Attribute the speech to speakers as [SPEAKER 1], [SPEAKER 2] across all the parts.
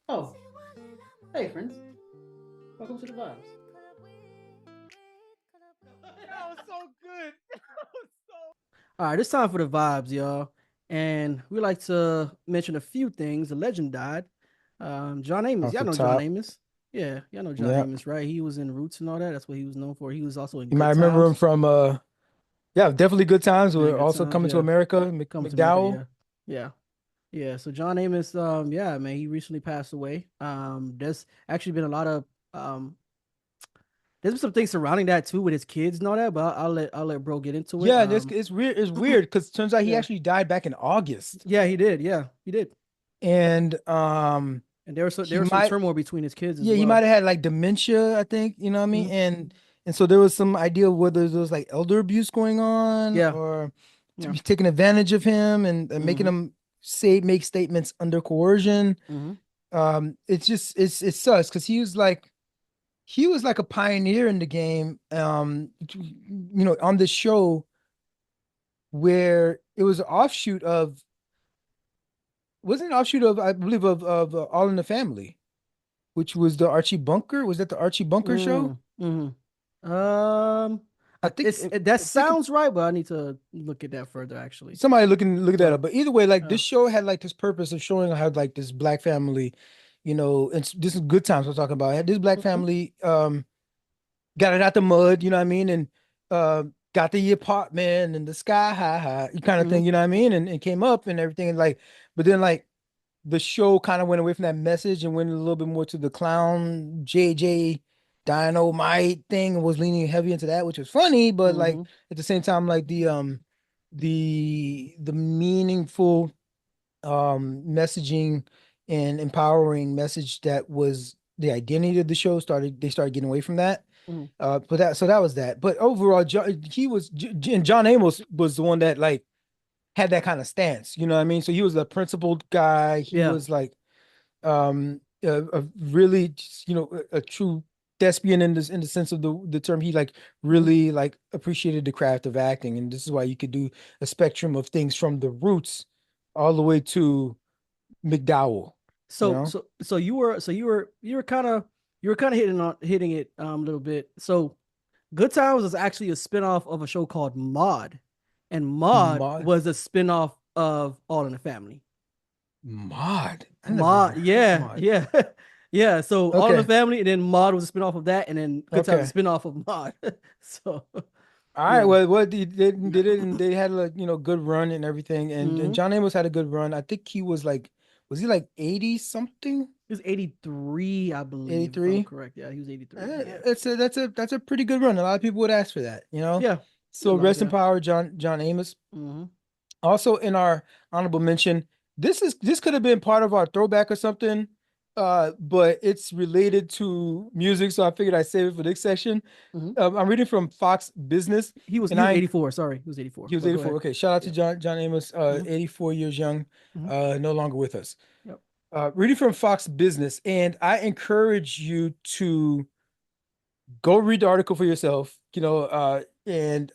[SPEAKER 1] Oh, hey friends, welcome to the vibes.
[SPEAKER 2] That was so good. That was so.
[SPEAKER 1] All right, it's time for the vibes, y'all, and we like to mention a few things. A legend died. John Amos,
[SPEAKER 2] Off
[SPEAKER 1] y'all
[SPEAKER 2] the
[SPEAKER 1] know John
[SPEAKER 2] top.
[SPEAKER 1] Amos. Yeah, y'all know John
[SPEAKER 2] Yeah.
[SPEAKER 1] Amos, right? He was in Roots and all that. That's what he was known for. He was also in
[SPEAKER 2] You might
[SPEAKER 1] Good
[SPEAKER 2] remember him
[SPEAKER 1] Times.
[SPEAKER 2] from yeah, definitely Good Times.
[SPEAKER 1] Yeah,
[SPEAKER 2] We're
[SPEAKER 1] Good
[SPEAKER 2] also
[SPEAKER 1] Times.
[SPEAKER 2] coming to
[SPEAKER 1] Yeah,
[SPEAKER 2] America,
[SPEAKER 1] Coming to America.
[SPEAKER 2] McDowell.
[SPEAKER 1] Yeah, yeah, yeah. So John Amos, yeah, man, he recently passed away. There's actually been a lot of um there's been some things surrounding that too with his kids and all that, but I'll let bro get into it.
[SPEAKER 2] Yeah, this it's weird. It's weird because turns out he
[SPEAKER 1] Yeah,
[SPEAKER 2] actually died back in August.
[SPEAKER 1] yeah, he did. Yeah, he did.
[SPEAKER 2] And
[SPEAKER 1] And there
[SPEAKER 2] he
[SPEAKER 1] was some
[SPEAKER 2] might
[SPEAKER 1] turmoil between his kids as
[SPEAKER 2] yeah, he might
[SPEAKER 1] well.
[SPEAKER 2] have had like dementia, I think, you know what I mean?
[SPEAKER 1] Mhm.
[SPEAKER 2] And so there was some idea of whether there was like elder abuse going on
[SPEAKER 1] Yeah,
[SPEAKER 2] or to
[SPEAKER 1] yeah.
[SPEAKER 2] be taking advantage of him and making
[SPEAKER 1] Hmm.
[SPEAKER 2] him say make statements under coercion.
[SPEAKER 1] Hmm.
[SPEAKER 2] It's just it sucks because he was like a pioneer in the game on this show where it was an offshoot of wasn't an offshoot of I believe of All in the Family, which was the Archie Bunker. Was that the Archie Bunker show?
[SPEAKER 1] Mm, Um,
[SPEAKER 2] I think
[SPEAKER 1] that
[SPEAKER 2] I think
[SPEAKER 1] sounds right, but I need to look at that further actually.
[SPEAKER 2] somebody look that
[SPEAKER 1] But
[SPEAKER 2] up. But either way, like
[SPEAKER 1] uh,
[SPEAKER 2] this show had like this purpose of showing how like this black family, this is Good Times we're talking about. Had this black
[SPEAKER 1] mhm,
[SPEAKER 2] family got it out the mud, you know what I mean, and got the apartment and the sky high, kind of thing,
[SPEAKER 1] mhm,
[SPEAKER 2] you know what I mean, and came up and everything, and like, but then like the show kind of went away from that message and went a little bit more to the clown JJ Dynamite thing and was leaning heavy into that, which was funny, but like
[SPEAKER 1] mhm.
[SPEAKER 2] at the same time, like the meaningful messaging and empowering message that was the identity of the show they started getting away from that.
[SPEAKER 1] Mhm.
[SPEAKER 2] But that was that. But overall, and John Amos was the one that like had that kind of stance. You know what I mean? So he was a principled guy. He
[SPEAKER 1] Yeah.
[SPEAKER 2] was like a really a true thespian in the sense of the term. He like
[SPEAKER 1] Mhm.
[SPEAKER 2] really like appreciated the craft of acting, and this is why you could do a spectrum of things from the roots all the way to McDowell. You
[SPEAKER 1] So
[SPEAKER 2] know?
[SPEAKER 1] so so you were kind of hitting it a little bit. So Good Times was actually a spinoff of a show called Mod, and Mod
[SPEAKER 2] Mod.
[SPEAKER 1] was a spinoff of All in the Family.
[SPEAKER 2] Mod. I never even
[SPEAKER 1] Mod,
[SPEAKER 2] heard
[SPEAKER 1] yeah,
[SPEAKER 2] Mod.
[SPEAKER 1] yeah, yeah. So All in the
[SPEAKER 2] Okay.
[SPEAKER 1] Family, and then Mod was a spinoff of that, and then Good Times was
[SPEAKER 2] Okay.
[SPEAKER 1] a spinoff of Mod. So
[SPEAKER 2] All right.
[SPEAKER 1] yeah.
[SPEAKER 2] Well, what they did it, and they had like good run and everything, and
[SPEAKER 1] Hmm.
[SPEAKER 2] John Amos had a good run. I think he was he like 80 something,
[SPEAKER 1] He was 83, I believe, if I'm
[SPEAKER 2] 83?
[SPEAKER 1] correct. Yeah, he was 83. Yeah,
[SPEAKER 2] That's a pretty good run. A lot of people would ask for that.
[SPEAKER 1] yeah, yeah,
[SPEAKER 2] So
[SPEAKER 1] love,
[SPEAKER 2] rest in
[SPEAKER 1] yeah.
[SPEAKER 2] power, John Amos.
[SPEAKER 1] Hmm.
[SPEAKER 2] Also in our honorable mention, this could have been part of our throwback or something, but it's related to music, so I figured I'd save it for this section.
[SPEAKER 1] Hmm.
[SPEAKER 2] I'm reading from Fox Business,
[SPEAKER 1] He
[SPEAKER 2] and
[SPEAKER 1] was 84. Sorry, he was
[SPEAKER 2] he
[SPEAKER 1] 84.
[SPEAKER 2] was
[SPEAKER 1] But go
[SPEAKER 2] 84.
[SPEAKER 1] ahead.
[SPEAKER 2] Okay, shout out to
[SPEAKER 1] Yeah.
[SPEAKER 2] John Amos,
[SPEAKER 1] Hmm.
[SPEAKER 2] 84 years young,
[SPEAKER 1] Hmm.
[SPEAKER 2] no longer with us.
[SPEAKER 1] Yep.
[SPEAKER 2] Reading from Fox Business, and I encourage you to go read the article for yourself, and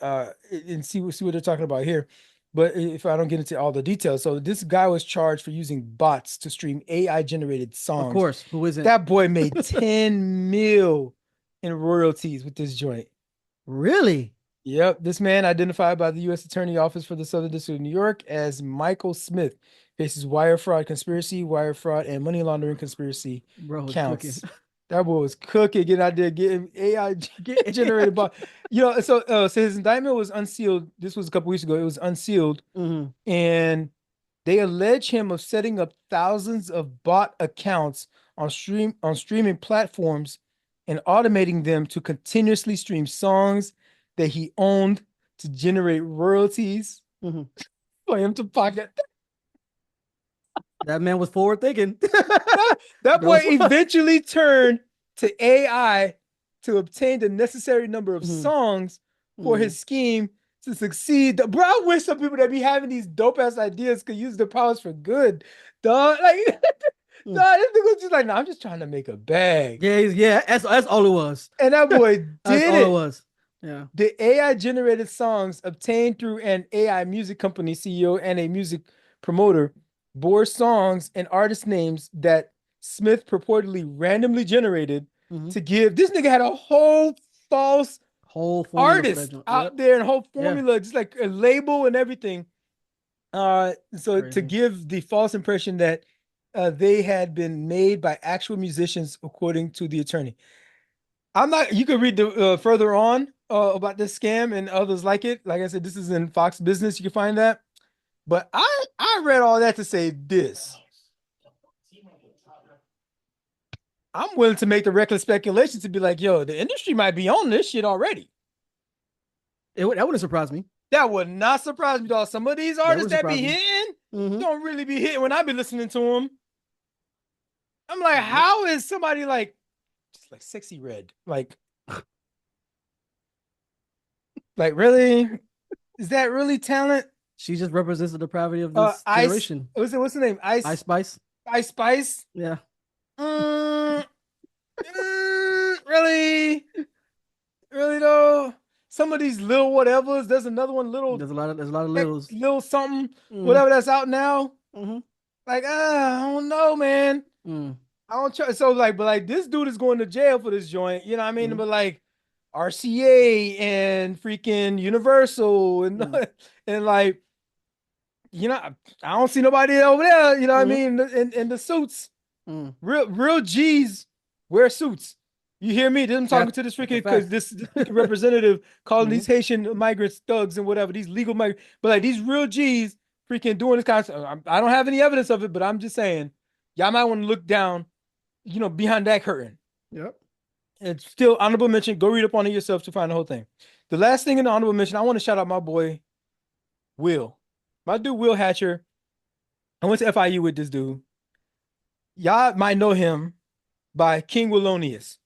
[SPEAKER 2] see what they're talking about here. But if I don't get into all the details, so this guy was charged for using bots to stream AI generated
[SPEAKER 1] Of
[SPEAKER 2] songs.
[SPEAKER 1] course. Who isn't?
[SPEAKER 2] That boy made 10 mil in royalties with this joint.
[SPEAKER 1] Really?
[SPEAKER 2] Yep, this man, identified by the U.S. Attorney Office for the Southern District of New York as Michael Smith, faces wire fraud, and money laundering conspiracy
[SPEAKER 1] Bro was cooking.
[SPEAKER 2] counts. That boy was cooking, getting out there, getting AI generated
[SPEAKER 1] Get-
[SPEAKER 2] by, so his indictment was unsealed. This was a couple weeks ago. It was unsealed,
[SPEAKER 1] Mhm.
[SPEAKER 2] and they allege him of setting up thousands of bot accounts on streaming platforms and automating them to continuously stream songs that he owned to generate royalties
[SPEAKER 1] Mhm.
[SPEAKER 2] for him to pocket.
[SPEAKER 1] That man was forward thinking.
[SPEAKER 2] That
[SPEAKER 1] Bro
[SPEAKER 2] boy
[SPEAKER 1] was.
[SPEAKER 2] eventually turned to AI to obtain the necessary number of
[SPEAKER 1] Mhm.
[SPEAKER 2] songs for
[SPEAKER 1] Mhm.
[SPEAKER 2] his scheme to succeed. Bro, I wish some people that be having these dope ass ideas could use their powers for good, dog. Like,
[SPEAKER 1] Mm.
[SPEAKER 2] Nah, this nigga was just like, nah, I'm just trying to make a bag.
[SPEAKER 1] Yeah, yeah. That's all it was.
[SPEAKER 2] And that boy
[SPEAKER 1] That's
[SPEAKER 2] did
[SPEAKER 1] all it
[SPEAKER 2] it.
[SPEAKER 1] was. Yeah.
[SPEAKER 2] The AI generated songs obtained through an AI music company CEO and a music promoter bore songs and artist names that Smith purportedly randomly generated
[SPEAKER 1] Hmm.
[SPEAKER 2] to give. This nigga had a whole false
[SPEAKER 1] Whole formula for that
[SPEAKER 2] artist
[SPEAKER 1] joint.
[SPEAKER 2] out
[SPEAKER 1] Yep.
[SPEAKER 2] there and whole
[SPEAKER 1] Yeah.
[SPEAKER 2] formula, just like a label and everything. So to
[SPEAKER 1] Crazy.
[SPEAKER 2] give the false impression that they had been made by actual musicians, according to the attorney. I'm not. You could read the further on about this scam and others like it. Like I said, this is in Fox Business. You can find that. But I read all that to say this. I'm willing to make the reckless speculation to be like, yo, the industry might be on this shit already.
[SPEAKER 1] That wouldn't surprise me.
[SPEAKER 2] That would not surprise me, dog. Some of these
[SPEAKER 1] That
[SPEAKER 2] artists
[SPEAKER 1] wouldn't
[SPEAKER 2] that be
[SPEAKER 1] surprise me.
[SPEAKER 2] hitting
[SPEAKER 1] Hmm.
[SPEAKER 2] don't really be hitting when I be listening to them. I'm like,
[SPEAKER 1] Yep.
[SPEAKER 2] how is somebody like just like sexy red? Like really? Is that really talent?
[SPEAKER 1] She just represents the depravity of this
[SPEAKER 2] Ice.
[SPEAKER 1] generation.
[SPEAKER 2] What's the name?
[SPEAKER 1] Ice Spice.
[SPEAKER 2] Ice Spice.
[SPEAKER 1] Yeah.
[SPEAKER 2] Mm, really? Really though? Some of these little whatevers. There's another one, little
[SPEAKER 1] There's a lot of littles.
[SPEAKER 2] little something,
[SPEAKER 1] Mm,
[SPEAKER 2] whatever that's out now.
[SPEAKER 1] hmm.
[SPEAKER 2] Like, I don't know, man.
[SPEAKER 1] Mm,
[SPEAKER 2] I don't trust. So like, but like this dude is going to jail for this joint. You know what I mean?
[SPEAKER 1] mm,
[SPEAKER 2] But like RCA and freaking Universal and
[SPEAKER 1] mm,
[SPEAKER 2] and like, I don't see nobody over there. You know what I
[SPEAKER 1] mm,
[SPEAKER 2] mean? In the suits.
[SPEAKER 1] mm.
[SPEAKER 2] Real G's wear suits. You hear me? I'm talking
[SPEAKER 1] That
[SPEAKER 2] to this
[SPEAKER 1] that's a
[SPEAKER 2] freaking because
[SPEAKER 1] fact.
[SPEAKER 2] this freaking representative calling
[SPEAKER 1] Hmm.
[SPEAKER 2] these Haitian migrants thugs and whatever, these legal migrants, but like these real G's freaking doing this kind of stuff. I don't have any evidence of it, but I'm just saying, y'all might want to look down, behind that curtain.
[SPEAKER 1] Yep.
[SPEAKER 2] It's still honorable mention. Go read up on it yourself to find the whole thing. The last thing in the honorable mention, I want to shout out my boy Will, my dude Will Hatcher. I went to FIU with this dude. Y'all might know him by King Willonius.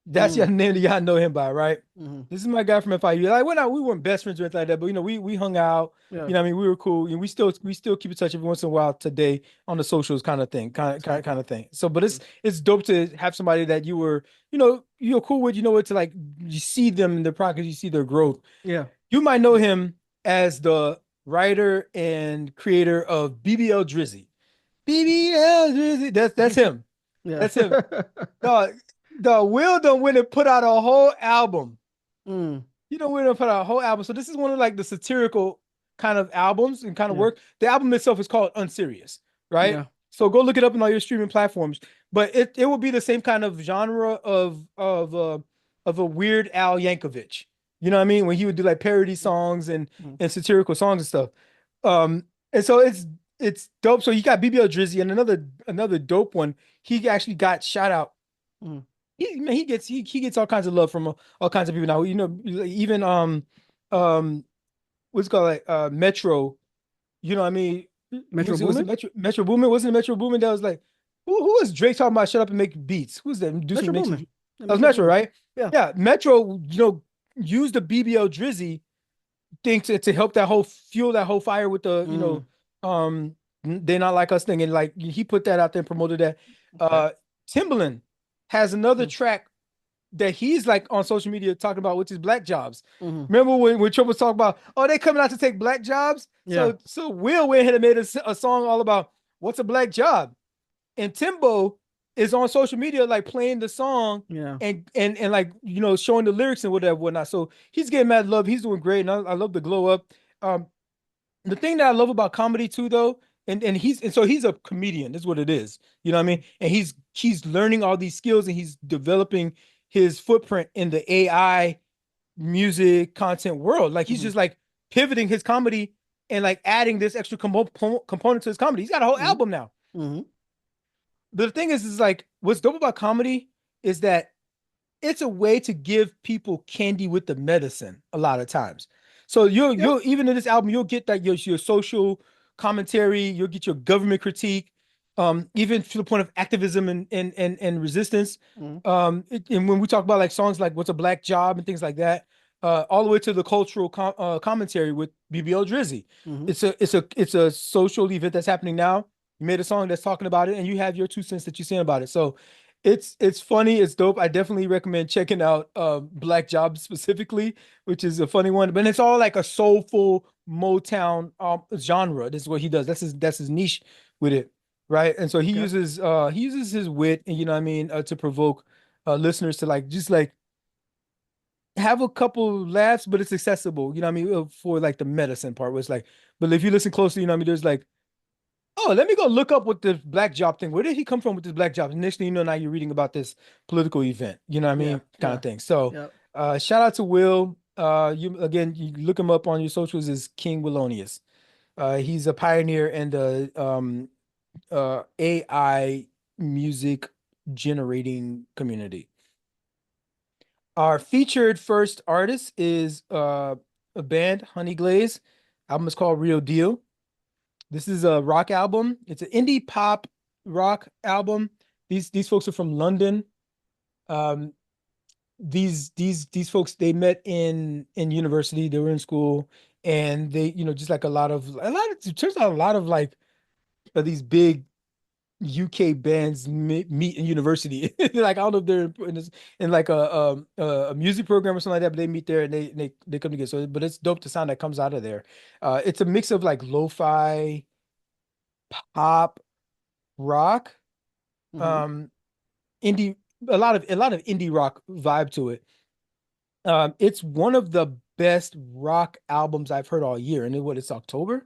[SPEAKER 2] That's your
[SPEAKER 1] Mm,
[SPEAKER 2] name that y'all know him by, right?
[SPEAKER 1] hmm.
[SPEAKER 2] This is my guy from FIU. Like we weren't best friends or anything like that, but we hung out.
[SPEAKER 1] Yeah.
[SPEAKER 2] What I mean, we were cool, and we still keep in touch every once in a while today on the socials kind of thing,
[SPEAKER 1] That's cool.
[SPEAKER 2] kind of thing. So, but
[SPEAKER 1] Mm.
[SPEAKER 2] it's dope to have somebody that you're cool with. You know what to like. You see them in their progress, you see their growth.
[SPEAKER 1] Yeah.
[SPEAKER 2] You might know him as the writer and creator of BBL Drizzy. BBL Drizzy. That's him.
[SPEAKER 1] Yeah.
[SPEAKER 2] That's him. Dog, Will done went and put out a whole album.
[SPEAKER 1] Mm,
[SPEAKER 2] You know, Will done put out a whole album. So this is one of like the satirical kind of albums and kind of
[SPEAKER 1] yeah.
[SPEAKER 2] work. The album itself is called Unserious, right?
[SPEAKER 1] Yeah.
[SPEAKER 2] So go look it up in all your streaming platforms. But it will be the same kind of genre of a Weird Al Yankovic. You know what I mean? When he would do like parody songs
[SPEAKER 1] Mm,
[SPEAKER 2] and satirical songs and stuff. And so it's dope. So you got BBL Drizzy and another dope one. He actually got shout out.
[SPEAKER 1] mm.
[SPEAKER 2] He gets all kinds of love from all kinds of people now. Even um what's it called, like Metro. You know what I mean?
[SPEAKER 1] Metro
[SPEAKER 2] Was it
[SPEAKER 1] Boomin?
[SPEAKER 2] Metro Boomin? Wasn't it Metro Boomin that was like who was Drake talking about? Shut up and make beats. Who's that? Do some
[SPEAKER 1] Metro
[SPEAKER 2] make some.
[SPEAKER 1] Boomin. Yeah,
[SPEAKER 2] That was
[SPEAKER 1] Metro
[SPEAKER 2] Metro,
[SPEAKER 1] Boomin.
[SPEAKER 2] right?
[SPEAKER 1] Yeah.
[SPEAKER 2] Yeah, Metro. Used the BBL Drizzy thing to help that whole fuel that whole fire with the
[SPEAKER 1] Mm,
[SPEAKER 2] they not like us thing, and like he put that out there and promoted that.
[SPEAKER 1] okay.
[SPEAKER 2] Timbaland has another
[SPEAKER 1] Mm,
[SPEAKER 2] track that he's like on social media talking about, which is black jobs.
[SPEAKER 1] hmm.
[SPEAKER 2] Remember when Trump was talking about, oh, they coming out to take black jobs?
[SPEAKER 1] Yeah.
[SPEAKER 2] So Will went ahead and made a song all about what's a black job. And Timbo is on social media like playing the song
[SPEAKER 1] Yeah.
[SPEAKER 2] and like showing the lyrics and whatnot. So he's getting mad love. He's doing great, and I love the glow up. Um, the thing that I love about comedy too, though, and so he's a comedian, is what it is. You know what I mean? And he's learning all these skills and he's developing his footprint in the AI music content world. Like he's
[SPEAKER 1] Hmm.
[SPEAKER 2] just like pivoting his comedy and like adding this extra component to his comedy. He's got a whole
[SPEAKER 1] Hmm.
[SPEAKER 2] album now.
[SPEAKER 1] Hmm.
[SPEAKER 2] The thing is like what's dope about comedy is that it's a way to give people candy with the medicine a lot of times. So
[SPEAKER 1] Yeah.
[SPEAKER 2] you'll even in this album, you'll get that your social commentary, you'll get your government critique, even to the point of activism and resistance.
[SPEAKER 1] Hmm.
[SPEAKER 2] And when we talk about like songs like "What's a Black Job" and things like that, all the way to the cultural commentary with BBL Drizzy.
[SPEAKER 1] Hmm.
[SPEAKER 2] It's a social event that's happening now. You made a song that's talking about it, and you have your 2 cents that you're saying about it. So it's funny, it's dope. I definitely recommend checking out Black Job specifically, which is a funny one. But it's all like a soulful Motown genre. This is what he does. That's his niche with it, right? And so
[SPEAKER 1] Okay.
[SPEAKER 2] he uses his wit, you know what I mean, to provoke listeners to like just like have a couple laughs, but it's accessible, you know what I mean, for like the medicine part where it's like, but if you listen closely, you know what I mean, there's like, oh, let me go look up what the black job thing. Where did he come from with this black job? And next thing you know, now you're reading about this political event, you know what I
[SPEAKER 1] Yeah.
[SPEAKER 2] mean, kind
[SPEAKER 1] Yeah.
[SPEAKER 2] of thing. So,
[SPEAKER 1] Yeah.
[SPEAKER 2] shout out to Will. You again, you look him up on your socials as King Willonius. He's a pioneer in the AI music generating community. Our featured first artist is a band, Honeyglaze. Album is called Real Deal. This is a rock album. It's an indie pop rock album. These folks are from London. Um, these folks they met in university. They were in school, and they just like a lot of it turns out a lot of like these big UK bands meet in university. Like I don't know if they're in like a music program or something like that, but they meet there and they come together. So, but it's dope the sound that comes out of there. It's a mix of like lo-fi, pop, rock,
[SPEAKER 1] Mm-hmm.
[SPEAKER 2] um, indie, a lot of indie rock vibe to it. It's one of the best rock albums I've heard all year. And it's October?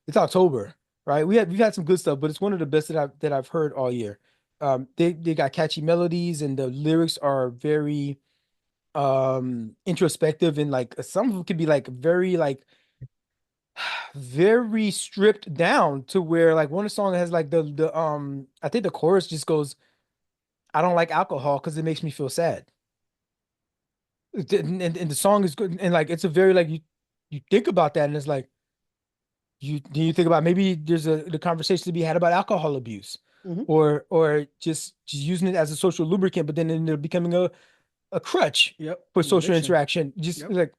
[SPEAKER 2] It's October, right? We've had some good stuff, but it's one of the best that I've heard all year. They got catchy melodies and the lyrics are very introspective and like some of them could be like very like very stripped down to where like one song has like the I think the chorus just goes, I don't like alcohol because it makes me feel sad. And the song is good and like it's a very like you think about that and it's like you think about maybe there's the conversation to be had about alcohol abuse
[SPEAKER 1] Mm-hmm.
[SPEAKER 2] or just using it as a social lubricant, but then they're becoming a crutch
[SPEAKER 1] Yep.
[SPEAKER 2] for
[SPEAKER 1] An
[SPEAKER 2] social
[SPEAKER 1] addiction.
[SPEAKER 2] interaction. Just
[SPEAKER 1] Yep.
[SPEAKER 2] like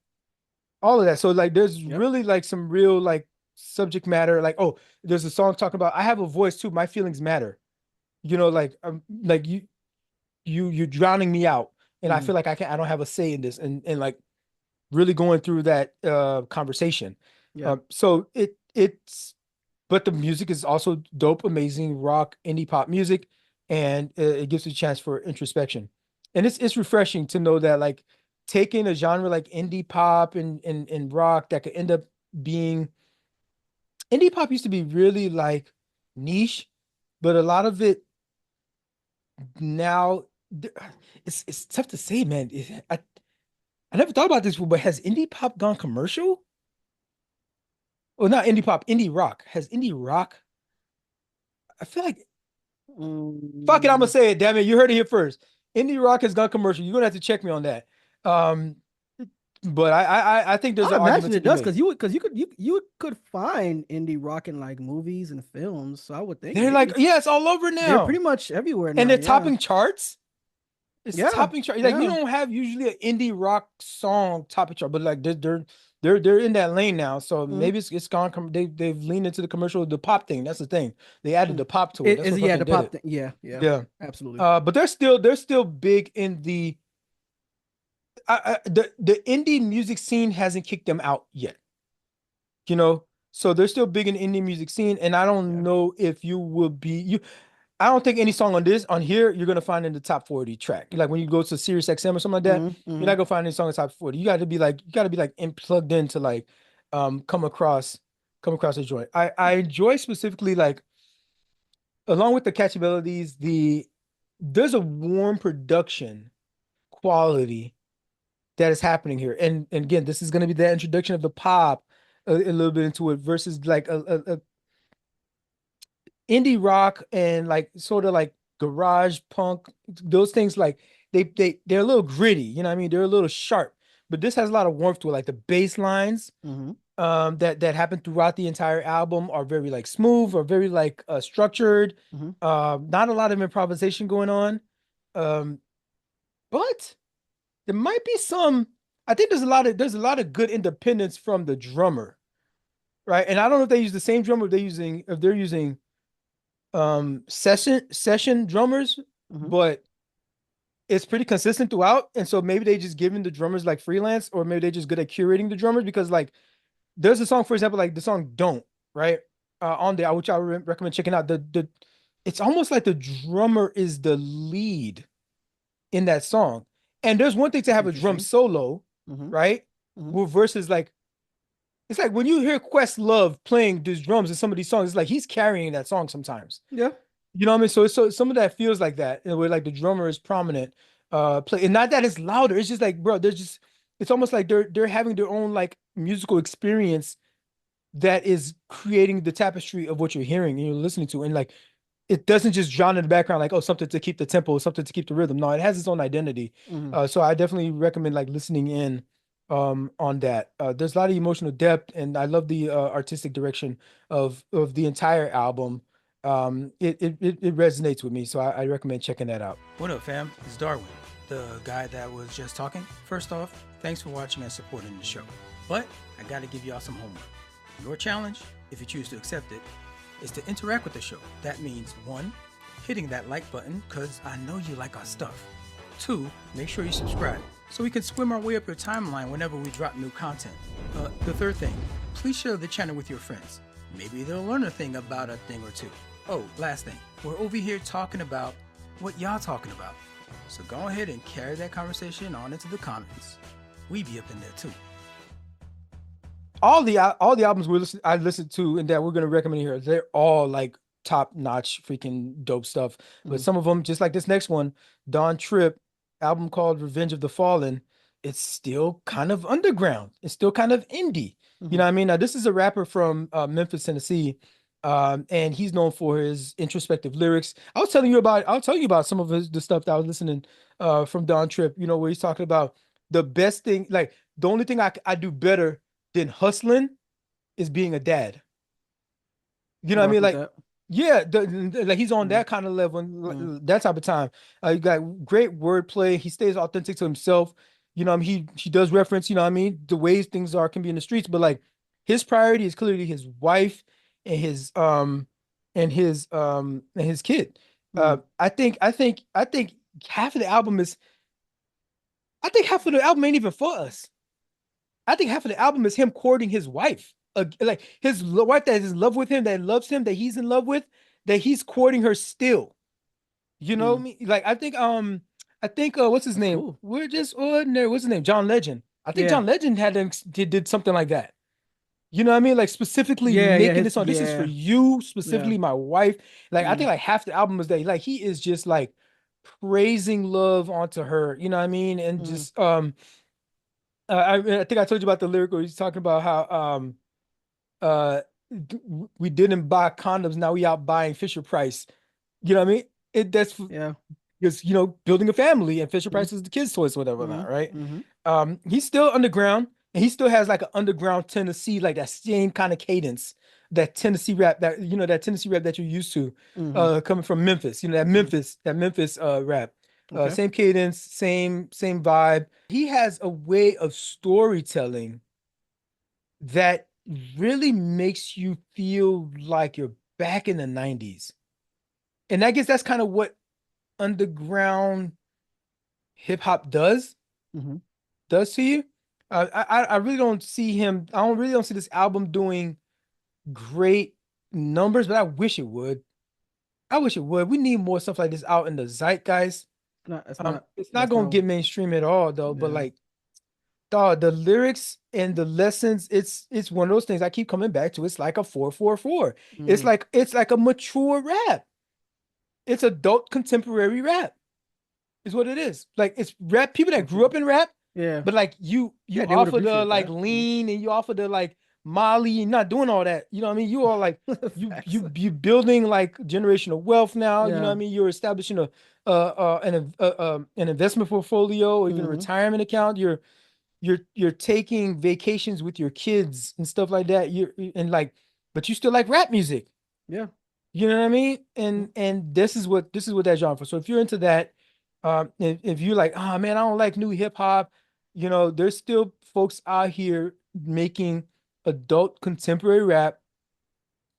[SPEAKER 2] all of that. So like there's
[SPEAKER 1] Yep.
[SPEAKER 2] really like some real like subject matter. Like, oh, there's a song talking about I have a voice too. My feelings matter. Like you're drowning me out. And I
[SPEAKER 1] Mm-hmm.
[SPEAKER 2] feel like I don't have a say in this. And like really going through that conversation.
[SPEAKER 1] Yep.
[SPEAKER 2] So it's but the music is also dope, amazing rock, indie pop music, and it gives you a chance for introspection. And it's refreshing to know that like taking a genre like indie pop and rock that could end up being indie pop used to be really like niche, but a lot of it now it's tough to say, man. I never thought about this, but has indie pop gone commercial? Well, not indie pop, indie rock. Has indie rock? I feel like fuck it, I'm gonna
[SPEAKER 1] Mm.
[SPEAKER 2] say it. Damn it, you heard it here first. Indie rock has gone commercial. You're gonna have to check me on that. Um, but I think there's
[SPEAKER 1] I
[SPEAKER 2] an argument
[SPEAKER 1] imagine
[SPEAKER 2] to
[SPEAKER 1] it
[SPEAKER 2] be
[SPEAKER 1] does
[SPEAKER 2] made.
[SPEAKER 1] because you could find indie rock in like movies and films. So I would think
[SPEAKER 2] They're like,
[SPEAKER 1] maybe
[SPEAKER 2] yeah, it's all over
[SPEAKER 1] they're pretty
[SPEAKER 2] now,
[SPEAKER 1] much everywhere
[SPEAKER 2] and
[SPEAKER 1] now.
[SPEAKER 2] they're
[SPEAKER 1] Yeah.
[SPEAKER 2] topping charts. It's
[SPEAKER 1] Yeah.
[SPEAKER 2] topping chart. Like you
[SPEAKER 1] Yeah.
[SPEAKER 2] don't have usually an indie rock song topping chart, but like they're in that lane now. So
[SPEAKER 1] Mm-hmm.
[SPEAKER 2] maybe it's gone. They've leaned into the commercial, the pop thing. That's the thing. They added the pop to it.
[SPEAKER 1] It
[SPEAKER 2] That's
[SPEAKER 1] is
[SPEAKER 2] what
[SPEAKER 1] yeah,
[SPEAKER 2] fucking
[SPEAKER 1] the
[SPEAKER 2] did
[SPEAKER 1] pop
[SPEAKER 2] it.
[SPEAKER 1] thing. Yeah, yeah.
[SPEAKER 2] Yeah.
[SPEAKER 1] Absolutely.
[SPEAKER 2] But they're still big in the indie music scene hasn't kicked them out yet, you know. So they're still big in the indie music scene, and I don't
[SPEAKER 1] Yeah.
[SPEAKER 2] know if you will be you. I don't think any song on here you're gonna find in the top 40 track. Like when you go to Sirius XM or something like that,
[SPEAKER 1] Mm-hmm.
[SPEAKER 2] you're
[SPEAKER 1] Mm-hmm.
[SPEAKER 2] not gonna find any song in the top 40. You got to be like plugged in to like come across a joint. I enjoy specifically like along with the catchy melodies, there's a warm production quality that is happening here. And again, this is going to be the introduction of the pop a little bit into it versus like a indie rock and like sort of like garage punk. Those things like they're a little gritty, you know what I mean? They're a little sharp, but this has a lot of warmth to it. Like the bass lines
[SPEAKER 1] Mm-hmm.
[SPEAKER 2] that happen throughout the entire album are very like smooth or very like structured.
[SPEAKER 1] Mm-hmm.
[SPEAKER 2] Not a lot of improvisation going on. Um, but there might be some. I think there's a lot of good independence from the drummer, right? And I don't know if they use the same drummer if they're using session drummers,
[SPEAKER 1] Hmm.
[SPEAKER 2] but it's pretty consistent throughout. And so maybe they just giving the drummers like freelance, or maybe they just good at curating the drummers because like there's a song, for example, like the song "Don't," right? On there, which I would recommend checking out. The It's almost like the drummer is the lead in that song. And there's one thing to
[SPEAKER 1] That's
[SPEAKER 2] have a drum
[SPEAKER 1] interesting.
[SPEAKER 2] solo,
[SPEAKER 1] Hmm.
[SPEAKER 2] right?
[SPEAKER 1] Hmm.
[SPEAKER 2] Well, versus like it's like when you hear Questlove playing these drums in some of these songs, it's like he's carrying that song sometimes.
[SPEAKER 1] Yeah.
[SPEAKER 2] You know what I mean? So some of that feels like that, and where like the drummer is prominent, play, and not that it's louder. It's just like, bro, there's just it's almost like they're having their own like musical experience that is creating the tapestry of what you're hearing and you're listening to, and like it doesn't just drown in the background like, oh, something to keep the tempo, something to keep the rhythm. No, it has its own identity.
[SPEAKER 1] Hmm.
[SPEAKER 2] So I definitely recommend like listening in on that. There's a lot of emotional depth, and I love the artistic direction of the entire album. It resonates with me, so I recommend checking that out.
[SPEAKER 3] What up, fam? It's Darwin, the guy that was just talking. First off, thanks for watching and supporting the show. But I gotta give y'all some homework. Your challenge, if you choose to accept it, is to interact with the show. That means 1, hitting that like button, because I know you like our stuff. 2, make sure you subscribe so we can swim our way up your timeline whenever we drop new content. The third thing, please share the channel with your friends. Maybe they'll learn a thing about a thing or two. Oh, last thing, we're over here talking about what y'all talking about. So go ahead and carry that conversation on into the comments. We be up in there too.
[SPEAKER 2] All the albums I listened to and that we're gonna recommend here, they're all like top notch, freaking dope stuff. But
[SPEAKER 1] Hmm.
[SPEAKER 2] some of them, just like this next one, Don Tripp, album called Revenge of the Fallen, it's still kind of underground. It's still kind of indie. You
[SPEAKER 1] Hmm.
[SPEAKER 2] know what I mean? Now this is a rapper from Memphis, Tennessee, and he's known for his introspective lyrics. I'll tell you about some of the stuff that I was listening from Don Tripp. You know, where he's talking about the best thing, like the only thing I do better than hustling is being a dad. You know what I
[SPEAKER 1] Rock
[SPEAKER 2] mean?
[SPEAKER 1] with
[SPEAKER 2] Like,
[SPEAKER 1] that.
[SPEAKER 2] yeah, like he's on
[SPEAKER 1] Hmm.
[SPEAKER 2] that kind of level,
[SPEAKER 1] Hmm.
[SPEAKER 2] that type of time. You got great wordplay. He stays authentic to himself. You know, what I mean, he does reference, you know, what I mean, the ways things are can be in the streets, but like his priority is clearly his wife and his kid.
[SPEAKER 1] Hmm.
[SPEAKER 2] I think half of the album is. I think half of the album ain't even for us. I think half of the album is him courting his wife, like his wife that is in love with him, that loves him, that he's in love with, that he's courting her still. You know
[SPEAKER 1] Hmm.
[SPEAKER 2] me? Like I think what's his
[SPEAKER 1] That's
[SPEAKER 2] name?
[SPEAKER 1] cool.
[SPEAKER 2] We're just ordinary. What's his name? John Legend. I think
[SPEAKER 1] Yeah.
[SPEAKER 2] John Legend did something like that. You know what I mean? Like specifically
[SPEAKER 1] Yeah. Yeah.
[SPEAKER 2] making
[SPEAKER 1] His.
[SPEAKER 2] this song. This is for
[SPEAKER 1] Yeah.
[SPEAKER 2] you,
[SPEAKER 1] Yeah.
[SPEAKER 2] specifically my wife. Like I think
[SPEAKER 1] Mm.
[SPEAKER 2] like half the album is that like he is just like praising love onto her. You know what I mean? And
[SPEAKER 1] Mm.
[SPEAKER 2] just I think I told you about the lyric where he's talking about how uh we didn't buy condoms, now we out buying Fisher Price. You know what I mean? That's
[SPEAKER 1] Yeah.
[SPEAKER 2] because building a family and Fisher
[SPEAKER 1] Mm.
[SPEAKER 2] Price is the kids' toys, whatever,
[SPEAKER 1] Mm.
[SPEAKER 2] not right.
[SPEAKER 1] Hmm.
[SPEAKER 2] He's still underground, and he still has like an underground Tennessee, like that same kind of cadence, that Tennessee rap, that Tennessee rap that you're used to,
[SPEAKER 1] Hmm.
[SPEAKER 2] coming from Memphis. You know,
[SPEAKER 1] Hmm.
[SPEAKER 2] that Memphis rap.
[SPEAKER 1] Okay.
[SPEAKER 2] Same cadence, same vibe. He has a way of storytelling that really makes you feel like you're back in the 90s. And I guess that's kind of what underground hip hop
[SPEAKER 1] Hmm.
[SPEAKER 2] does to you. I really don't see him. I don't really don't see this album doing great numbers, but I wish it would. I wish it would. We need more stuff like this out in the zeitgeist.
[SPEAKER 1] Not. That's not.
[SPEAKER 2] It's not
[SPEAKER 1] That's
[SPEAKER 2] gonna
[SPEAKER 1] not.
[SPEAKER 2] get mainstream at all though. But
[SPEAKER 1] Yeah.
[SPEAKER 2] like, dog, the lyrics and the lessons, it's one of those things I keep coming back to. It's like a 444.
[SPEAKER 1] Mm.
[SPEAKER 2] It's like a mature rap. It's adult contemporary rap, is what it is. Like it's rap, people that grew up in rap,
[SPEAKER 1] Yeah.
[SPEAKER 2] but like you
[SPEAKER 1] Yeah. They would
[SPEAKER 2] offer the
[SPEAKER 1] appreciate
[SPEAKER 2] like
[SPEAKER 1] that. Mm.
[SPEAKER 2] lean and you offer the like Molly, you're not doing all that. You know what I mean? You are like
[SPEAKER 1] Facts.
[SPEAKER 2] you building like generational wealth now. You know what
[SPEAKER 1] Yeah.
[SPEAKER 2] I mean? You're establishing an investment portfolio or even a
[SPEAKER 1] Hmm.
[SPEAKER 2] retirement account. You're taking vacations with your kids and stuff like that. But you still like rap music.
[SPEAKER 1] Yeah.
[SPEAKER 2] You know what I mean?
[SPEAKER 1] Mm.
[SPEAKER 2] And this is what that genre for. So if you're into that, if you're like, oh man, I don't like new hip hop, there's still folks out here making adult contemporary rap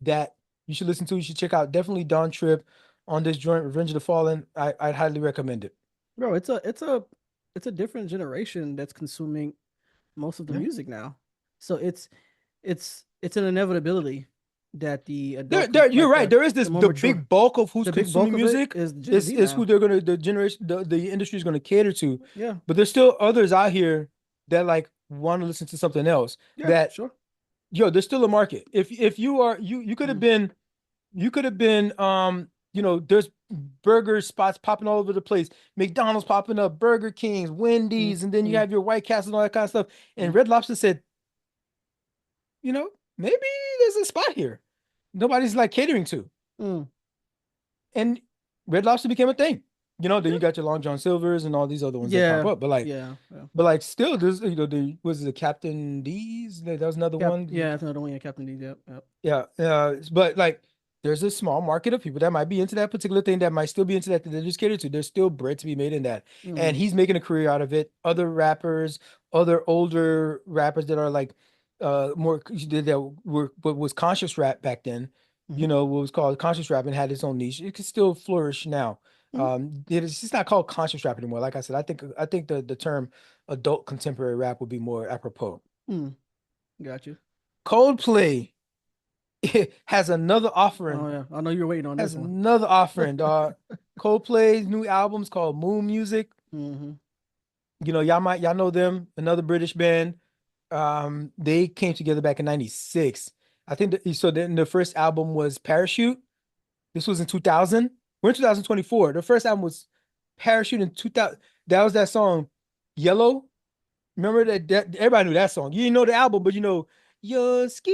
[SPEAKER 2] that you should listen to. You should check out definitely Don Trip on this joint, Revenge of the Fallen. I'd highly recommend it.
[SPEAKER 1] Bro, it's a different generation that's consuming most of the
[SPEAKER 2] Yeah.
[SPEAKER 1] music now. So it's an inevitability that the adult
[SPEAKER 2] You're
[SPEAKER 1] like
[SPEAKER 2] right. There is
[SPEAKER 1] the more
[SPEAKER 2] the
[SPEAKER 1] mature
[SPEAKER 2] big bulk of who's
[SPEAKER 1] the big bulk
[SPEAKER 2] consuming
[SPEAKER 1] of it
[SPEAKER 2] music
[SPEAKER 1] is Gen Z
[SPEAKER 2] is who
[SPEAKER 1] now.
[SPEAKER 2] they're gonna the generation the industry is gonna cater to.
[SPEAKER 1] Yeah.
[SPEAKER 2] But there's still others out here that like want to listen to something else.
[SPEAKER 1] Yeah,
[SPEAKER 2] That
[SPEAKER 1] sure.
[SPEAKER 2] there's still a market. If you are you could have
[SPEAKER 1] Mm,
[SPEAKER 2] been there's burger spots popping all over the place, McDonald's popping up, Burger Kings,
[SPEAKER 1] mm,
[SPEAKER 2] Wendy's, and then you
[SPEAKER 1] mm,
[SPEAKER 2] have your White Castle and all that kind of stuff. And
[SPEAKER 1] mm,
[SPEAKER 2] Red Lobster said, maybe there's a spot here nobody's like catering to.
[SPEAKER 1] mm.
[SPEAKER 2] And Red Lobster became a thing. Then
[SPEAKER 1] Yeah.
[SPEAKER 2] you got your Long John Silvers and all these other ones that pop
[SPEAKER 1] Yeah.
[SPEAKER 2] up. But like,
[SPEAKER 1] Yeah. Yeah.
[SPEAKER 2] still, there's was it the Captain D's? That was another one.
[SPEAKER 1] Yeah, that's another one. Yeah, Captain D. Yep. Yep.
[SPEAKER 2] Yeah. But like, there's a small market of people that might be into that particular thing that might still be into that they're just catered to. There's still bread to be made in that. And
[SPEAKER 1] Mm,
[SPEAKER 2] he's making a career out of it. Other rappers, other older rappers that are like more that were what was conscious rap back then,
[SPEAKER 1] mhm,
[SPEAKER 2] what was called conscious rap and had its own niche. It can still flourish now.
[SPEAKER 1] mhm,
[SPEAKER 2] It's just not called conscious rap anymore. Like I said, I think the term adult contemporary rap would be more apropos.
[SPEAKER 1] mm. Got you.
[SPEAKER 2] Coldplay has another
[SPEAKER 1] Oh
[SPEAKER 2] offering.
[SPEAKER 1] yeah, I know you're waiting on
[SPEAKER 2] Has
[SPEAKER 1] this one.
[SPEAKER 2] another offering, dog. Coldplay's new album's called Moon Music.
[SPEAKER 1] Hmm.
[SPEAKER 2] Y'all know them, another British band. They came together back in '96. I think so. Then the first album was Parachute. This was in 2000. We're in 2024. The first album was Parachute in 2000. That was that song, Yellow. Remember that everybody knew that song. You didn't know the album, but your ski,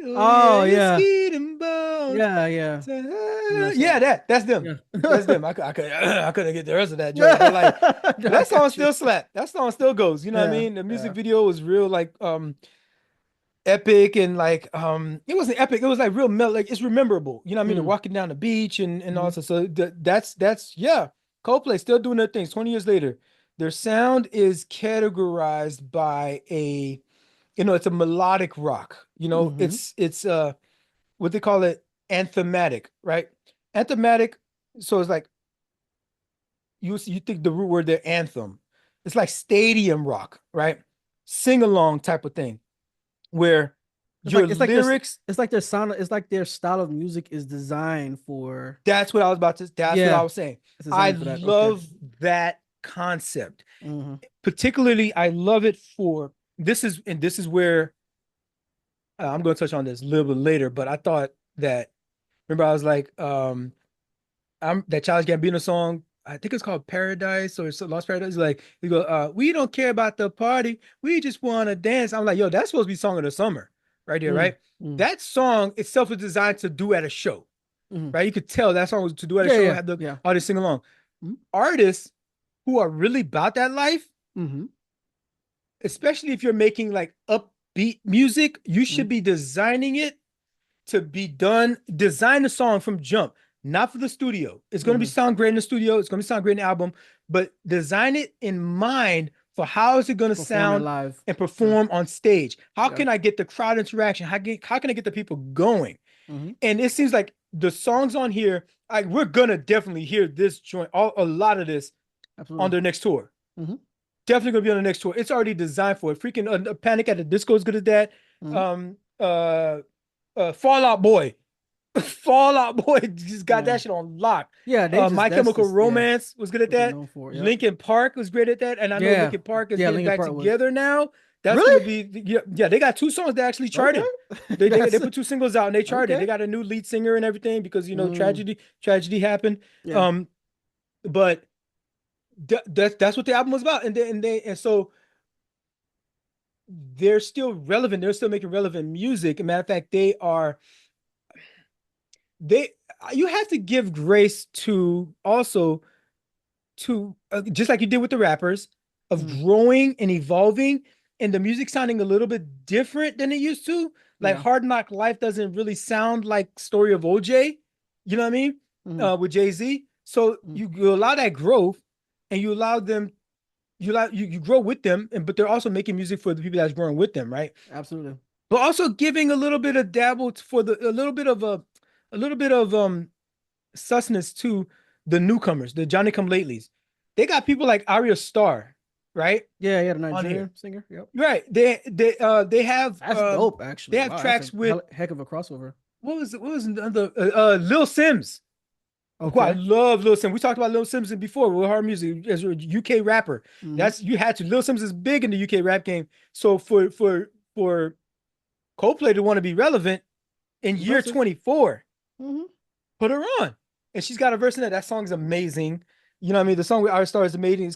[SPEAKER 2] oh yeah,
[SPEAKER 1] Oh
[SPEAKER 2] your
[SPEAKER 1] yeah,
[SPEAKER 2] ski and bones.
[SPEAKER 1] yeah, yeah. Know that
[SPEAKER 2] Yeah,
[SPEAKER 1] song.
[SPEAKER 2] that's them.
[SPEAKER 1] Yeah.
[SPEAKER 2] That's them. I couldn't get the rest of that joke, but like
[SPEAKER 1] No, I
[SPEAKER 2] that song
[SPEAKER 1] got you.
[SPEAKER 2] still slap. That song still goes. You know what I
[SPEAKER 1] Yeah,
[SPEAKER 2] mean? The music
[SPEAKER 1] yeah.
[SPEAKER 2] video was real like epic and like it wasn't epic. It was like real like it's rememberable. You know what I mean? They're
[SPEAKER 1] Mm,
[SPEAKER 2] walking down the beach and
[SPEAKER 1] mhm,
[SPEAKER 2] also so that's yeah. Coldplay still doing their things 20 years later. Their sound is categorized by it's a melodic rock.
[SPEAKER 1] mhm,
[SPEAKER 2] It's what they call it anthematic, right? Anthematic, so it's like you think the root word there anthem. It's like stadium rock, right? Sing along type of thing where
[SPEAKER 1] It's
[SPEAKER 2] your
[SPEAKER 1] like
[SPEAKER 2] lyrics,
[SPEAKER 1] it's like their sound. It's like their style of music is designed for.
[SPEAKER 2] that's what I was about to, that's what I
[SPEAKER 1] Yeah,
[SPEAKER 2] was saying.
[SPEAKER 1] it's
[SPEAKER 2] I
[SPEAKER 1] designed for that. Okay.
[SPEAKER 2] love that concept.
[SPEAKER 1] Hmm.
[SPEAKER 2] Particularly, I love it for this is where I'm going to touch on this a little bit later, but I thought that remember I was like, I'm that Childish Gambino song. I think it's called Paradise or Lost Paradise. Like you go, we don't care about the party, we just want to dance. I'm like, yo, that's supposed to be song of the summer, right there,
[SPEAKER 1] Mm,
[SPEAKER 2] right?
[SPEAKER 1] mm,
[SPEAKER 2] That song itself is designed to do at a show,
[SPEAKER 1] mm.
[SPEAKER 2] right? You could tell that song was to do at a
[SPEAKER 1] Yeah,
[SPEAKER 2] show,
[SPEAKER 1] yeah,
[SPEAKER 2] have the
[SPEAKER 1] yeah.
[SPEAKER 2] audience sing along.
[SPEAKER 1] Mm,
[SPEAKER 2] Artists who are really about that life,
[SPEAKER 1] mm,
[SPEAKER 2] especially if you're making like upbeat music, you should
[SPEAKER 1] mm,
[SPEAKER 2] be designing it to be done. Design the song from jump, not for the studio. It's going to be
[SPEAKER 1] mm.
[SPEAKER 2] sound great in the studio. It's going to sound great in the album, but design it in mind for how is it going to
[SPEAKER 1] Perform it
[SPEAKER 2] sound
[SPEAKER 1] live.
[SPEAKER 2] and
[SPEAKER 1] Yeah,
[SPEAKER 2] perform on stage. How
[SPEAKER 1] yeah.
[SPEAKER 2] can I get the crowd interaction? How can I get the people going?
[SPEAKER 1] Hmm.
[SPEAKER 2] And it seems like the songs on here, like we're gonna definitely hear this joint, a lot of this on
[SPEAKER 1] Absolutely.
[SPEAKER 2] their next tour.
[SPEAKER 1] Hmm.
[SPEAKER 2] Definitely gonna be on the next tour. It's already designed for it. Freaking Panic at the Disco is good at that.
[SPEAKER 1] Hmm.
[SPEAKER 2] Um, Fallout Boy. Fallout Boy just got
[SPEAKER 1] Yeah,
[SPEAKER 2] that shit on lock.
[SPEAKER 1] yeah. They just
[SPEAKER 2] My
[SPEAKER 1] that's
[SPEAKER 2] Chemical
[SPEAKER 1] just yeah
[SPEAKER 2] Romance was good at
[SPEAKER 1] what they're
[SPEAKER 2] that.
[SPEAKER 1] known for. Yep.
[SPEAKER 2] Linkin Park was great at that. And I know
[SPEAKER 1] Yeah,
[SPEAKER 2] Linkin Park is
[SPEAKER 1] yeah.
[SPEAKER 2] getting
[SPEAKER 1] Linkin
[SPEAKER 2] back
[SPEAKER 1] Park was
[SPEAKER 2] together now. That's gonna
[SPEAKER 1] really
[SPEAKER 2] be yeah, yeah, they got 2 songs that actually
[SPEAKER 1] okay.
[SPEAKER 2] charted. They
[SPEAKER 1] That's
[SPEAKER 2] put 2 singles out and they charted. They
[SPEAKER 1] okay.
[SPEAKER 2] got a new lead singer and everything because
[SPEAKER 1] Mm,
[SPEAKER 2] tragedy happened.
[SPEAKER 1] yeah,
[SPEAKER 2] But that's what the album was about. And so they're still relevant. They're still making relevant music. As a matter of fact, they you have to give grace to also to just like you did with the rappers of
[SPEAKER 1] mm,
[SPEAKER 2] growing and evolving and the music sounding a little bit different than it used to. Like
[SPEAKER 1] yeah.
[SPEAKER 2] Hard Knock Life doesn't really sound like Story of OJ, you know what I mean?
[SPEAKER 1] Mm,
[SPEAKER 2] With Jay-Z. So
[SPEAKER 1] mm,
[SPEAKER 2] you allow that growth and you allow them, you grow with them, but they're also making music for the people that's growing with them, right?
[SPEAKER 1] absolutely.
[SPEAKER 2] but also giving a little bit of dabble for a little bit of sustenance to the newcomers, the Johnny Come Latelys. They got people like Arya Starr, right?
[SPEAKER 1] Yeah, the
[SPEAKER 2] On here.
[SPEAKER 1] Nigerian singer. Yep.
[SPEAKER 2] Right.
[SPEAKER 1] That's dope,
[SPEAKER 2] they
[SPEAKER 1] actually.
[SPEAKER 2] have
[SPEAKER 1] Wow, that's
[SPEAKER 2] tracks with
[SPEAKER 1] a heck of a crossover.
[SPEAKER 2] what was the Lil Sims. Well, I
[SPEAKER 1] Okay.
[SPEAKER 2] love Lil Sims. We talked about Lil Sims before with hard music as a UK rapper.
[SPEAKER 1] Mm-hmm.
[SPEAKER 2] That's you had to. Lil Sims is big in the UK rap game. So for Coldplay to want to be relevant in year
[SPEAKER 1] Impressive.
[SPEAKER 2] 24,
[SPEAKER 1] Mm-hmm.
[SPEAKER 2] put her on. And she's got a verse in that. That song's amazing. You know what I mean? The song with Our Star is amazing. It's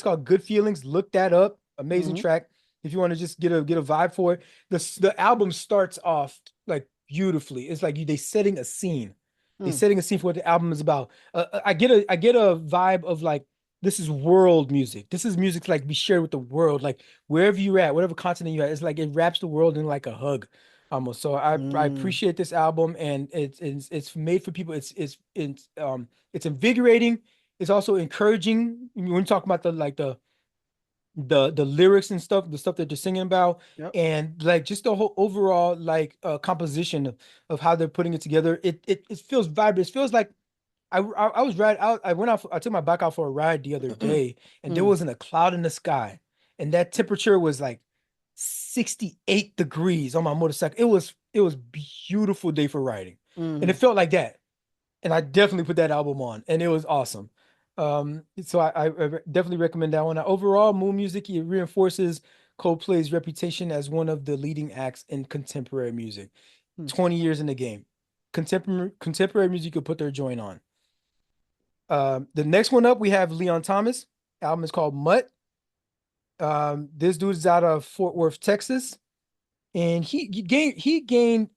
[SPEAKER 2] called Good Feelings. Look that up. Amazing
[SPEAKER 1] Mm-hmm.
[SPEAKER 2] track. If you want to just get a vibe for it. The album starts off like beautifully. It's like they setting a scene. They're
[SPEAKER 1] Mm.
[SPEAKER 2] setting a scene for what the album is about. I get a vibe of like this is world music. This is music like be shared with the world. Like wherever you're at, whatever continent you're at, it's like it wraps the world in like a hug almost. So I
[SPEAKER 1] Mm.
[SPEAKER 2] appreciate this album, and it's made for people. It's invigorating. It's also encouraging when you talk about the lyrics and stuff, the stuff that they're singing about,
[SPEAKER 1] Yep.
[SPEAKER 2] and like just the whole overall like composition of how they're putting it together. It feels vibrant. It feels like I was right out. I went out. I took my bike out for a ride the other day, and there
[SPEAKER 1] Mm.
[SPEAKER 2] wasn't a cloud in the sky, and that temperature was like 68 degrees on my motorcycle. It was beautiful day for riding, and it
[SPEAKER 1] Mm.
[SPEAKER 2] felt like that. And I definitely put that album on, and it was awesome. So I definitely recommend that one. Overall, Moon Music, it reinforces Coldplay's reputation as one of the leading acts in contemporary music.
[SPEAKER 1] Mm.
[SPEAKER 2] 20 years in the game. Contemporary music, you could put their joint on. The next one up, we have Leon Thomas. Album is called Mutt. This dude is out of Fort Worth, Texas, and he gained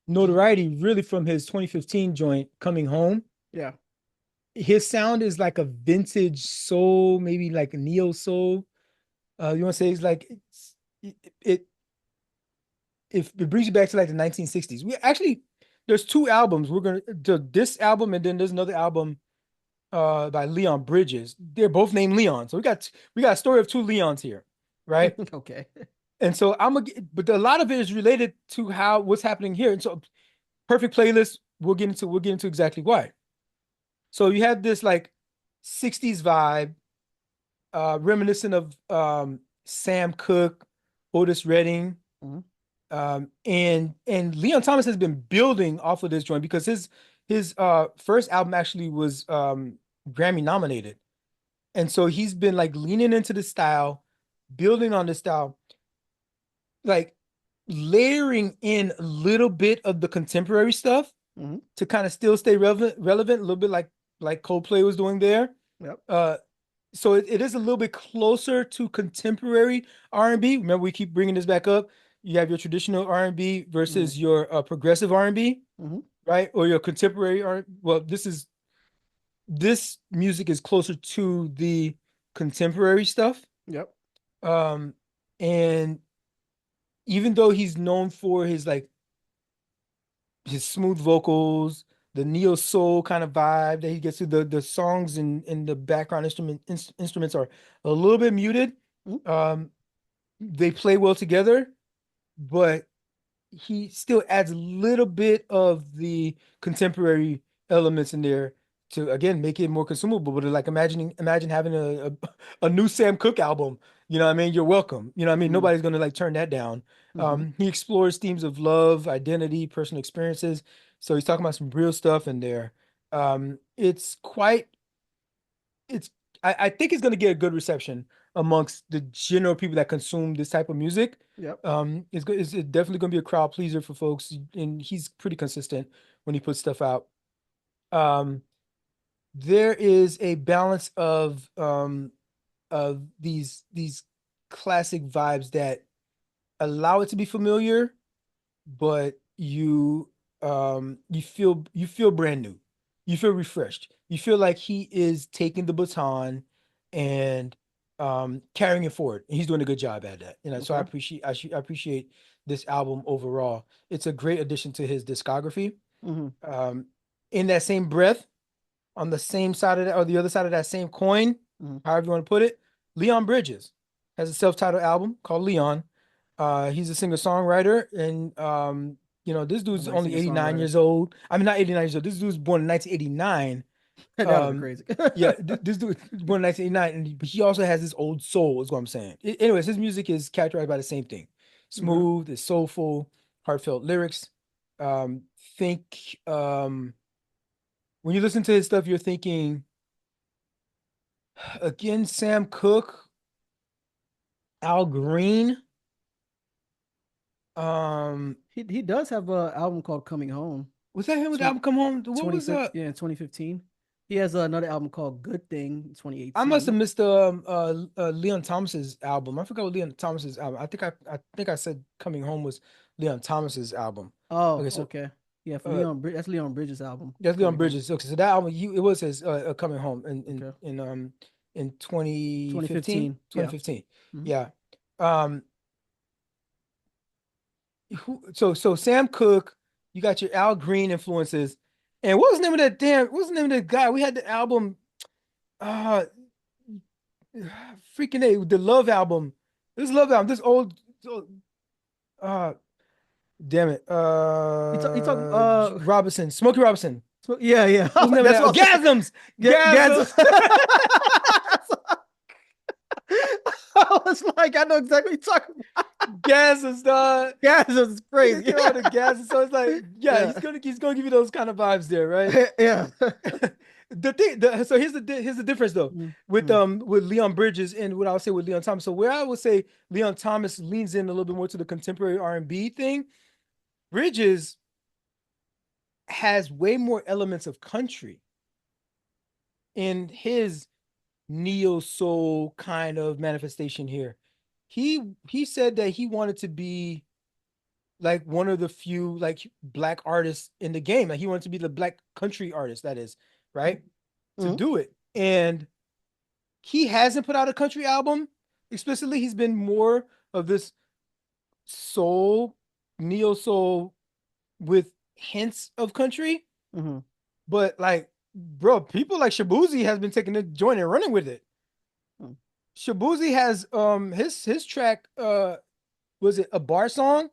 [SPEAKER 2] notoriety really from his 2015 joint Coming Home.
[SPEAKER 1] Yeah.
[SPEAKER 2] His sound is like a vintage soul, maybe like neo soul. You want to say it's like it if it brings you back to like the 1960s. We actually there's two albums. We're gonna do this album, and then there's another album by Leon Bridges. They're both named Leon. So we got a story of two Leons here, right?
[SPEAKER 1] Okay.
[SPEAKER 2] And so but a lot of it is related to what's happening here. And so perfect playlist. We'll get into exactly why. So you have this like 60s vibe, reminiscent of Sam Cooke, Otis Redding,
[SPEAKER 1] Mhm.
[SPEAKER 2] and Leon Thomas has been building off of this joint because his first album actually was Grammy nominated. And so he's been like leaning into the style, building on the style, like layering in a little bit of the contemporary stuff
[SPEAKER 1] Mhm.
[SPEAKER 2] to kind of still stay relevant, a little bit like Coldplay was doing there.
[SPEAKER 1] Yep.
[SPEAKER 2] So it is a little bit closer to contemporary R&B. Remember, we keep bringing this back up. You have your traditional R&B
[SPEAKER 1] Mm.
[SPEAKER 2] versus your progressive R&B,
[SPEAKER 1] Mhm.
[SPEAKER 2] right? Or your contemporary R. Well, this music is closer to the contemporary stuff.
[SPEAKER 1] Yep.
[SPEAKER 2] Um, and even though he's known for his smooth vocals, the neo soul kind of vibe that he gets to, the songs and the background instruments are a little bit muted.
[SPEAKER 1] Mhm.
[SPEAKER 2] They play well together, but he still adds a little bit of the contemporary elements in there to again make it more consumable. But like imagine having a new Sam Cooke album. You know what I mean? You're welcome. You know what I mean?
[SPEAKER 1] Mm.
[SPEAKER 2] Nobody's gonna like turn that down.
[SPEAKER 1] Mhm.
[SPEAKER 2] He explores themes of love, identity, personal experiences. So he's talking about some real stuff in there. It's quite it's I think it's gonna get a good reception amongst the general people that consume this type of music.
[SPEAKER 1] Yep.
[SPEAKER 2] It's definitely gonna be a crowd pleaser for folks, and he's pretty consistent when he puts stuff out. Um, there is a balance of these classic vibes that allow it to be familiar, but you feel brand new. You feel refreshed. You feel like he is taking the baton and carrying it forward. And he's doing a good job at that. So
[SPEAKER 1] Okay.
[SPEAKER 2] I appreciate this album overall. It's a great addition to his discography.
[SPEAKER 1] Mhm.
[SPEAKER 2] Um, in that same breath, on the same side of that or the other side of that same coin,
[SPEAKER 1] Mhm.
[SPEAKER 2] however you want to put it, Leon Bridges has a self-titled album called Leon. He's a singer-songwriter, and this
[SPEAKER 1] I
[SPEAKER 2] dude's
[SPEAKER 1] like
[SPEAKER 2] only
[SPEAKER 1] singer
[SPEAKER 2] 89
[SPEAKER 1] songwriters.
[SPEAKER 2] years old. I mean, not 89 years old. This dude's born in 1989.
[SPEAKER 1] That'd be
[SPEAKER 2] Um,
[SPEAKER 1] crazy.
[SPEAKER 2] yeah, this dude was born in 1989, but he also has this old soul, is what I'm saying. Anyways, his music is characterized by the same thing.
[SPEAKER 1] Okay.
[SPEAKER 2] Smooth, it's soulful, heartfelt lyrics. Um, think when you listen to his stuff, you're thinking again, Sam Cooke, Al Green. Um,
[SPEAKER 1] He does have a album called Coming Home.
[SPEAKER 2] was that him with the
[SPEAKER 1] 20,
[SPEAKER 2] album Come Home? What was
[SPEAKER 1] 2015, yeah, 2015. He has another album called Good Thing in
[SPEAKER 2] I must have
[SPEAKER 1] 2018.
[SPEAKER 2] missed Leon Thomas's album. I forgot what Leon Thomas's album. I think I said Coming Home was Leon Thomas's album.
[SPEAKER 1] Oh,
[SPEAKER 2] Okay, so
[SPEAKER 1] okay. Yeah, for
[SPEAKER 2] uh
[SPEAKER 1] That's Leon Bridges' album,
[SPEAKER 2] that's Leon
[SPEAKER 1] Coming Home.
[SPEAKER 2] Bridges. Okay, so that album it was his Coming Home
[SPEAKER 1] Okay.
[SPEAKER 2] in 2015.
[SPEAKER 1] 2015. Yeah.
[SPEAKER 2] 2015.
[SPEAKER 1] Mhm.
[SPEAKER 2] Yeah. Um so Sam Cooke, you got your Al Green influences. And what was the name of that guy? We had the album uh freaking the Love album. This Love album, this uh damn it.
[SPEAKER 1] You talk
[SPEAKER 2] Robinson, Smokey Robinson.
[SPEAKER 1] yeah, yeah.
[SPEAKER 2] What's the name of
[SPEAKER 1] That's
[SPEAKER 2] that?
[SPEAKER 1] what I was
[SPEAKER 2] Gasms.
[SPEAKER 1] Gads.
[SPEAKER 2] Gasms.
[SPEAKER 1] I was like, I know exactly what you're talking about.
[SPEAKER 2] Gasms, dog.
[SPEAKER 1] Gads is
[SPEAKER 2] He
[SPEAKER 1] crazy.
[SPEAKER 2] came out the gasms. So it's like, yeah,
[SPEAKER 1] Yeah.
[SPEAKER 2] he's gonna give you those kind of vibes there, right?
[SPEAKER 1] Yeah.
[SPEAKER 2] So here's the difference though
[SPEAKER 1] Mm.
[SPEAKER 2] with Leon Bridges and what I would say with Leon Thomas. So where I would say Leon Thomas leans in a little bit more to the contemporary R&B thing, Bridges has way more elements of country in his neo soul kind of manifestation here. He said that he wanted to be like one of the few like black artists in the game. Like he wanted to be the black country artist, that is, right? To
[SPEAKER 1] Mm.
[SPEAKER 2] do it. And he hasn't put out a country album explicitly. He's been more of this soul, neo soul with hints of country.
[SPEAKER 1] Mm-hmm.
[SPEAKER 2] But like, bro, people like Shabuzi has been taking the joint and running with it.
[SPEAKER 1] Mm.
[SPEAKER 2] Shabuzi has his track was it a bar song?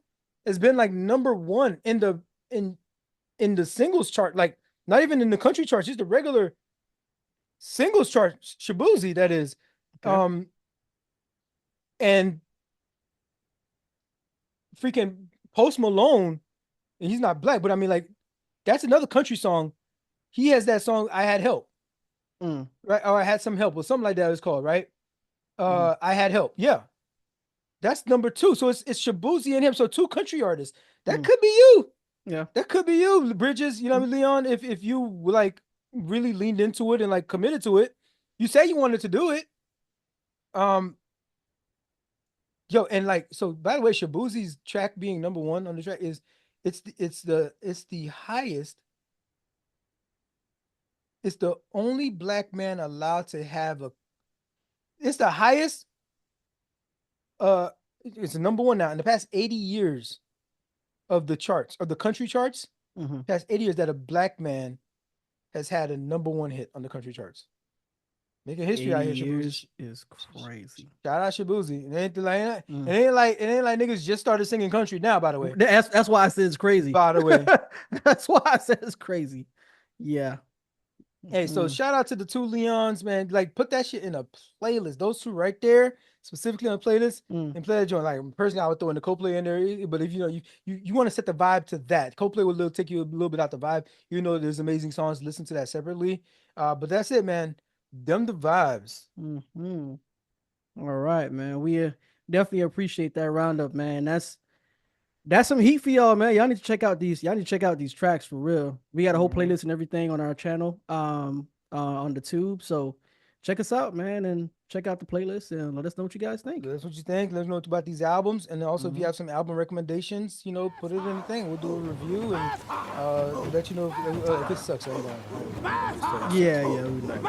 [SPEAKER 2] Has been like number one in the singles chart, like not even in the country charts, just the regular singles chart. Shabuzi, that is.
[SPEAKER 1] Okay.
[SPEAKER 2] And freaking Post Malone, and he's not black, but I mean, like, that's another country song. He has that song, I Had Help,
[SPEAKER 1] Mm.
[SPEAKER 2] right? Or I Had Some Help, or something like that it's called, right?
[SPEAKER 1] Mhm.
[SPEAKER 2] I Had Help. Yeah. That's number two. So it's Shabuzi and him. So two country artists. That
[SPEAKER 1] Mm.
[SPEAKER 2] could be you.
[SPEAKER 1] Yeah.
[SPEAKER 2] That could be you, Bridges. You know what I mean, Leon? If you like really leaned into it and like committed to it, you say you wanted to do it. Yo, and like, so by the way, Shabuzi's track being number one on the track is it's the highest. It's the only black man allowed to have a. It's the highest. It's the number one now in the past 80 years of the charts of the country charts.
[SPEAKER 1] Mm-hmm.
[SPEAKER 2] Past 80 years that a black man has had a number one hit on the country charts. Making history
[SPEAKER 1] 80
[SPEAKER 2] out here,
[SPEAKER 1] years
[SPEAKER 2] Shabuzi.
[SPEAKER 1] is crazy.
[SPEAKER 2] Shout out Shabuzi.
[SPEAKER 1] Mm.
[SPEAKER 2] It ain't like niggas just started singing country now, by the way.
[SPEAKER 1] That's why I said it's crazy.
[SPEAKER 2] By the way.
[SPEAKER 1] That's why I said it's crazy. Yeah.
[SPEAKER 2] Hey, so shout out to the two Leons, man. Like, put that shit in a playlist. Those two right there, specifically on a playlist, and play that joint. Like, personally, I would throw in the Coldplay in there. But if you want to set the vibe to that, Coldplay will take you a little bit out the vibe. You know, there's amazing songs. Listen to that separately. But that's it, man. Them the vibes.
[SPEAKER 1] Mm-hmm. All right, man. We definitely appreciate that roundup, man. That's some heat for y'all, man. Y'all need to check out these tracks for real. We got a whole playlist and everything on our channel, on the tube. So check us out, man, and check out the playlist and let us know what you guys think.
[SPEAKER 2] Let us what you think. Let us know about these albums, and also if you
[SPEAKER 1] Mhm.
[SPEAKER 2] have some album recommendations, put it in the thing. We'll do a review and let you know if it sucks.
[SPEAKER 1] Yeah, we like.